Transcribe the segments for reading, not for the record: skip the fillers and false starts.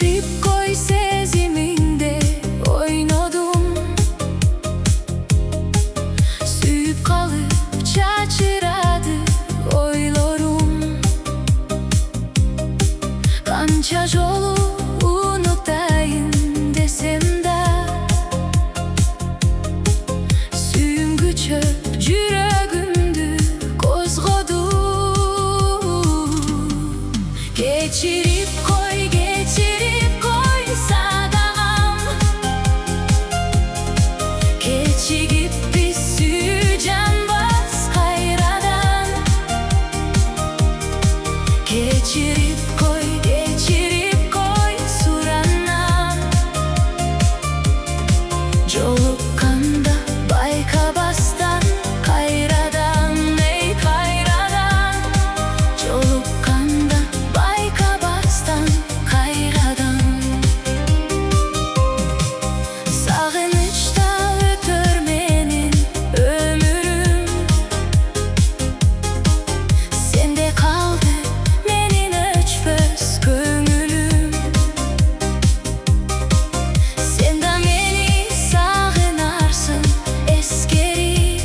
Geçirip koy seziminde oynadım. Süyüp kalıp çaçıradı oylarım. Kança yolu unutayım desem de süyüngü çöp yüreğimdi kozgadı. Geçirip koy sadağam. Keçigip bir süyeceğim bas kayradan. Geçirip koy suranam. Jolukkanda bayka bastan kayradan, ey kayradan. Jolukkanda bayka bastan kayradan. Sağınışta ötör menin ömürüm. Sende kaldı menin öçpöz köngülüm. Sen de meni sağınarsın eskerip.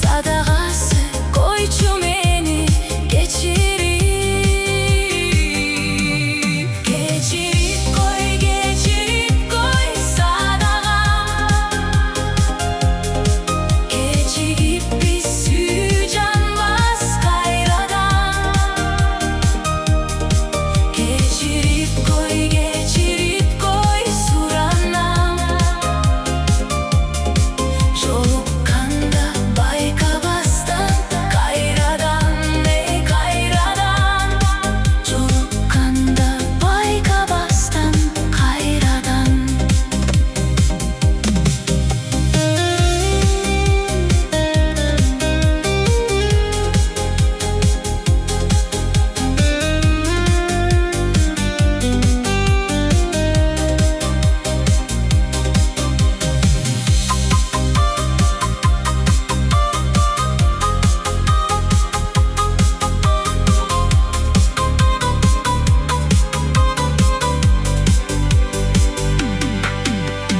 Sadağası koyçu meni geçirip. Geçirip koy sadağam. Keçigip bir süyeceğim bas kayradan. Geçirip koy suranam. Jolukkanda bayka bastan kayradan, ey kayradan. Jolukkanda bayka bastan kayradan.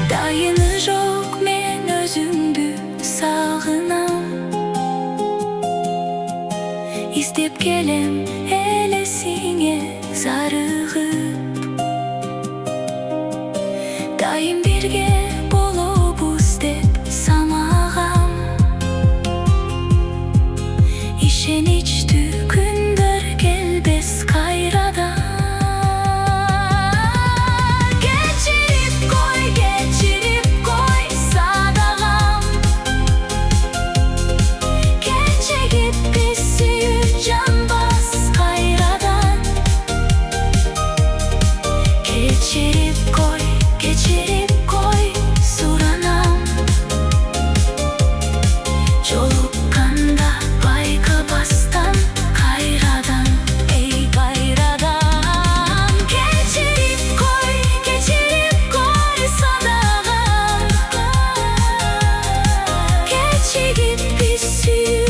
Dayını yok men özüңdü sağınam. İstep kelem elesiңe zarıgıp. Dayım birge bolobuz dep samagam. İşeniçtü күндөр келбес кайрадан. Geçirip koy sadağam. Keçigip bir süyeceğim bas kayradan. Geçirip koy suranam. Jolukkanda bayka bastan kayradan, ey kayradan. Geçirip koy sadağam. Keçigip bir süyeceğim